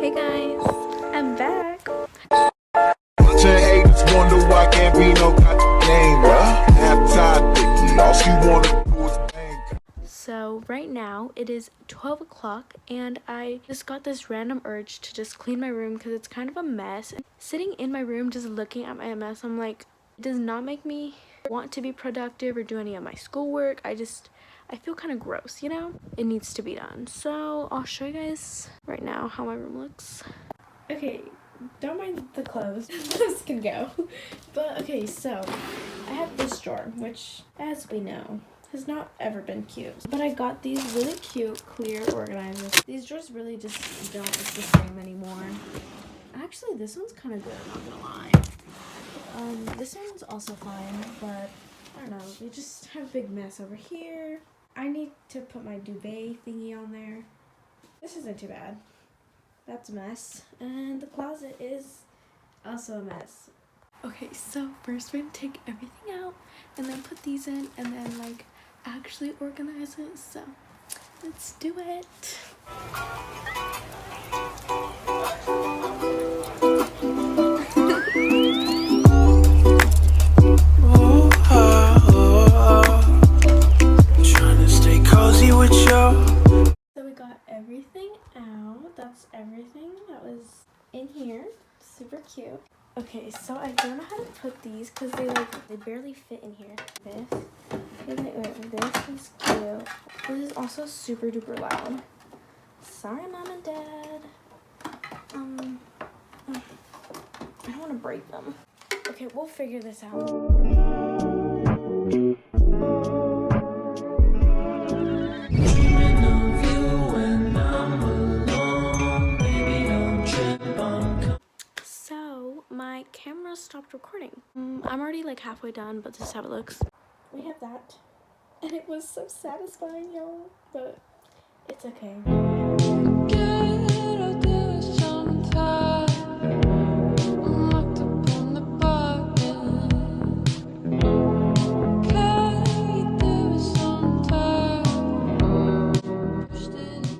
Hey guys, I'm back. Haters wonder why can't be no game. All she wanna do is bang. So right now it is 12 o'clock and I just got this random urge to just clean my room because it's kind of a mess. Sitting in my room just looking at my mess, I'm like, it does not make me want to be productive or do any of my schoolwork. I feel kind of gross, you know? It needs to be done. So I'll show you guys right now how my room looks. Okay, don't mind the clothes. Those can go. But okay, so I have this drawer, which, as we know, has not ever been cute. But I got these really cute clear organizers. These drawers really just don't look the same anymore. Actually, this one's kind of good, I'm not gonna lie. This one's also fine, but I don't know. We just have a big mess over here. I need to put my duvet thingy on there. This isn't too bad. That's a mess. And the closet is also a mess. Okay, so first we're gonna take everything out and then put these in and then like actually organize it. So let's do it. Trying to stay cozy with you. So we got everything out. That's everything that was in here. Super cute. Okay, so I don't know how to put these because they barely fit in here. This is cute. This is also super duper loud. Sorry, Mom and Dad. I don't want to break them. Okay, we'll figure this out. My camera stopped recording. I'm already like halfway done, but this is how it looks. We have that. And it was so satisfying, y'all. But it's okay.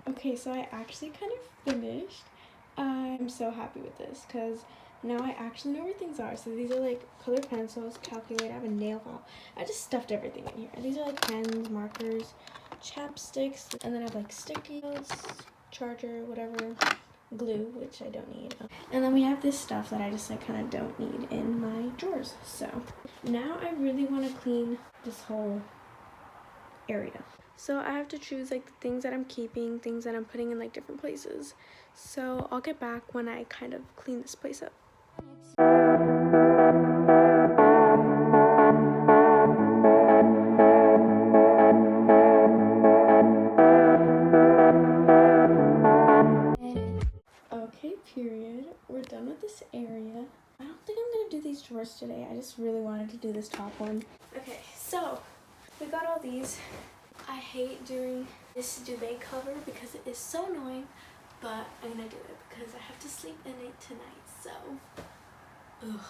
Okay, so I actually kind of finished. I'm so happy with this because now I actually know where things are. So these are like colored pencils, calculator, I have a nail file. I just stuffed everything in here. These are like pens, markers, chapsticks, and then I have like sticky notes, charger, whatever, glue, which I don't need. And then we have this stuff that I just like kind of don't need in my drawers. So now I really want to clean this whole area. So I have to choose like the things that I'm keeping, things that I'm putting in like different places. So I'll get back when I kind of clean this place up. Okay, period. We're done with this area. I don't think I'm gonna do these drawers today. I just really wanted to do this top one. Okay, so we got all these. I hate doing this duvet cover because it is so annoying, but I'm gonna do it because I have to sleep in it tonight, so ugh.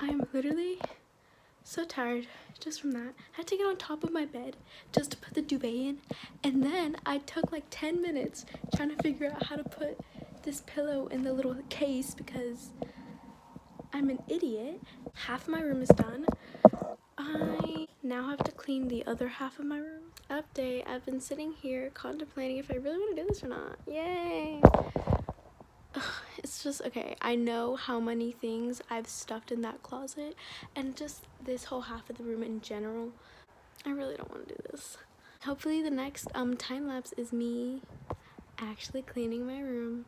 I'm literally so tired just from that. I had to get on top of my bed just to put the duvet in, and then I took like 10 minutes trying to figure out how to put this pillow in the little case because I'm an idiot. Half of my room is done. I now have to clean the other half of my room. Update, I've been sitting here contemplating if I really want to do this or not. Yay! It's just, okay, I know how many things I've stuffed in that closet and just this whole half of the room in general. I really don't want to do this. Hopefully the next time lapse is me actually cleaning my room.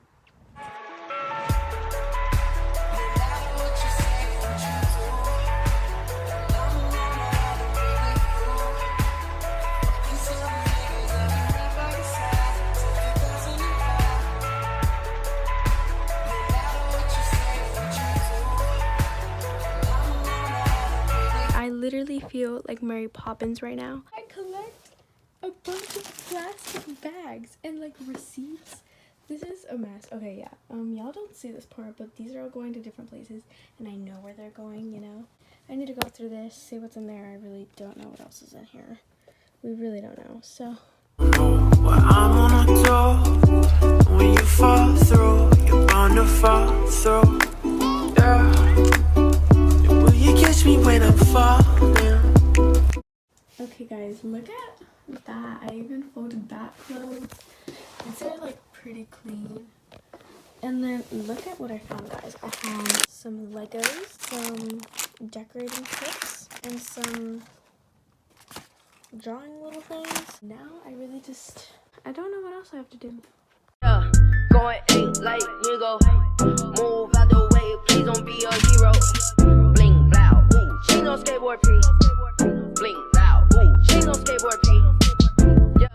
I literally feel like Mary Poppins right now. I collect a bunch of plastic bags and like receipts. This is a mess. Okay, yeah. Y'all don't see this part, but these are all going to different places, and I know where they're going, you know. I need to go through this, see what's in there. I really don't know what else is in here. We really don't know, so. Well, I'm on a door. When you fall through, you're bound to fall through. Yeah. Will you catch me when I'm falling? Okay, guys, look at that. I even folded that clothes. These are like pretty clean. And then look at what I found, guys. I found some Legos, some decorating kits, and some drawing little things. Now I really just, I don't know what else I have to do. Yeah, going ain't like nigga. Move out the way, please don't be a hero. Bling blow, ooh, she no skateboard P. Bling blow, ooh, she no skateboard P. Yeah,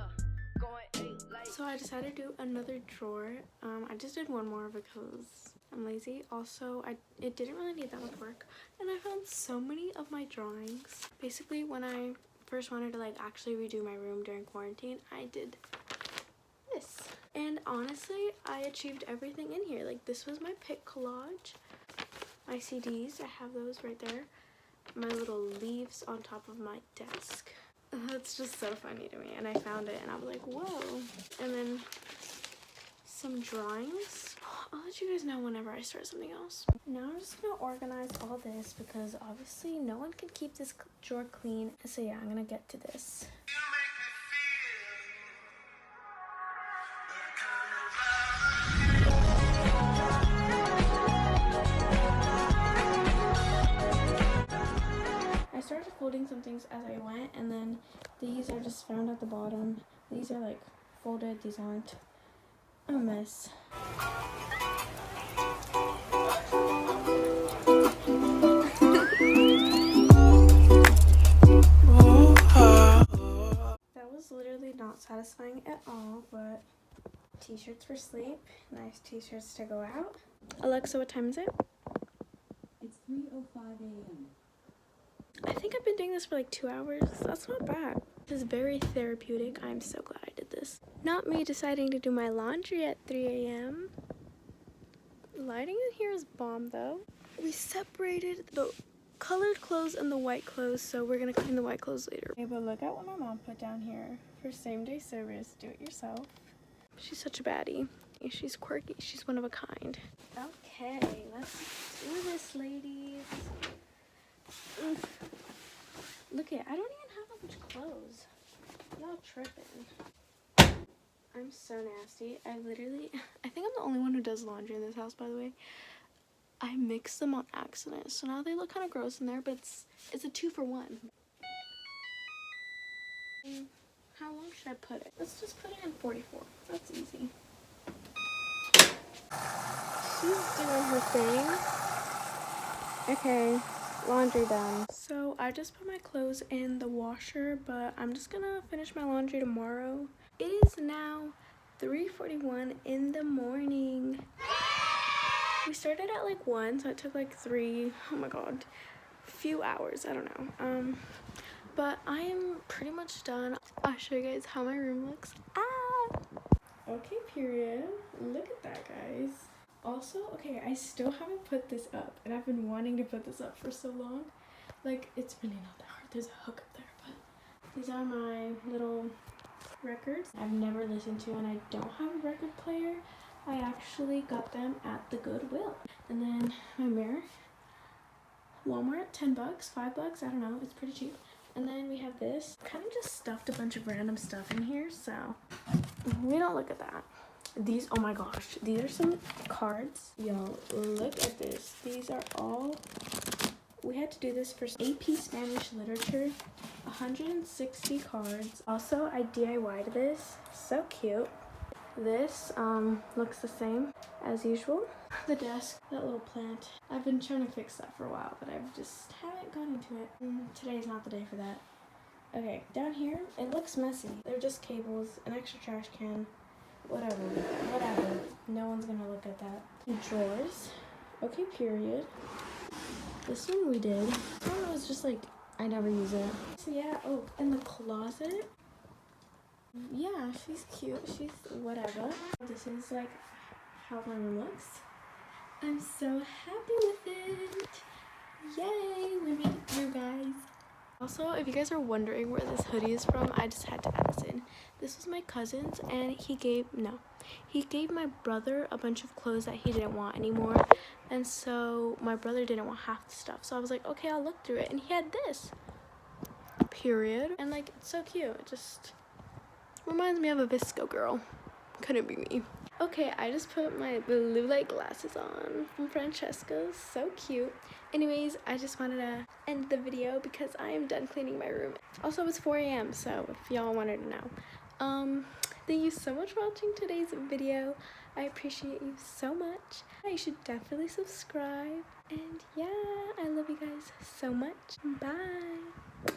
going ain't like. So I decided to do another drawer. I just did one more because I'm lazy. Also, it didn't really need that much work, and I found so many of my drawings. Basically, when I first wanted to like actually redo my room during quarantine, I did this. And honestly, I achieved everything in here. Like, this was my pick collage. My CDs, I have those right there. My little leaves on top of my desk. That's just so funny to me. And I found it and I was like, whoa. And then some drawings. I'll let you guys know whenever I start something else. Now I'm just gonna organize all this because obviously no one can keep this drawer clean. So yeah, I'm gonna get to this. I started folding some things as I went, and then these are just found at the bottom. These are like folded, these aren't. I'm a mess. That was literally not satisfying at all, but t-shirts for sleep, nice t-shirts to go out. Alexa, what time is it? It's 3:05 a.m. I think I've been doing this for like 2 hours. That's not bad. This is very therapeutic. I'm so glad I did this. Not me deciding to do my laundry at 3 a.m. Lighting in here is bomb though. We separated the colored clothes and the white clothes, so we're gonna clean the white clothes later. Okay, but look at what my mom put down here for same-day service. Do it yourself. She's such a baddie. She's quirky. She's one of a kind. Okay, let's do this, ladies. Ugh. Look at, I don't even have that much clothes. Y'all tripping. I'm so nasty. I think I'm the only one who does laundry in this house, by the way. I mixed them on accident, so now they look kind of gross in there, but it's a 2-for-1. How long should I put it? Let's just put it in 44. That's easy. She's doing her thing. Okay. Laundry done. So I just put my clothes in the washer, but I'm just gonna finish my laundry tomorrow. It is now 3:41 in the morning. We started at like 1, so it took like 3, oh my god, few hours, I don't know. But I am pretty much done. I'll show you guys how my room looks. Okay, period. Look at that, guys. Also, okay, I still haven't put this up, and I've been wanting to put this up for so long. Like, it's really not that hard. There's a hook up there, but these are my little records I've never listened to, and I don't have a record player. I actually got them at the Goodwill. And then my mirror, Walmart, 10 bucks, 5 bucks, I don't know, it's pretty cheap. And then we have this. Kind of just stuffed a bunch of random stuff in here, so we don't look at that. These, oh my gosh, these are some cards. Yo, look at this. These are all, we had to do this for AP Spanish Literature. 160 cards. Also, I DIY'd this. So cute. This looks the same as usual. The desk, that little plant. I've been trying to fix that for a while, but I just haven't gone into it. Today's not the day for that. Okay, down here, it looks messy. They're just cables, an extra trash can. Whatever. No one's gonna look at that. Drawers. Okay, period. This one we did. This one was just like, I never use it. So yeah, oh, in the closet. Yeah, she's cute. She's whatever. This is like how my room looks. I'm so happy with it. Yay, we made it through, guys. Also, if you guys are wondering where this hoodie is from, I just had to add this in. This was my cousin's, and he gave my brother a bunch of clothes that he didn't want anymore, and so my brother didn't want half the stuff, so I was like, okay, I'll look through it, and he had this. Period. And like, it's so cute. It just reminds me of a visco girl. Couldn't be me. Okay, I just put my blue light glasses on from Francesca's. So cute. Anyways, I just wanted to end the video because I am done cleaning my room. Also, it's 4 a.m. so if y'all wanted to know. Thank you so much for watching today's video. I appreciate you so much. You should definitely subscribe. And yeah, I love you guys so much. Bye.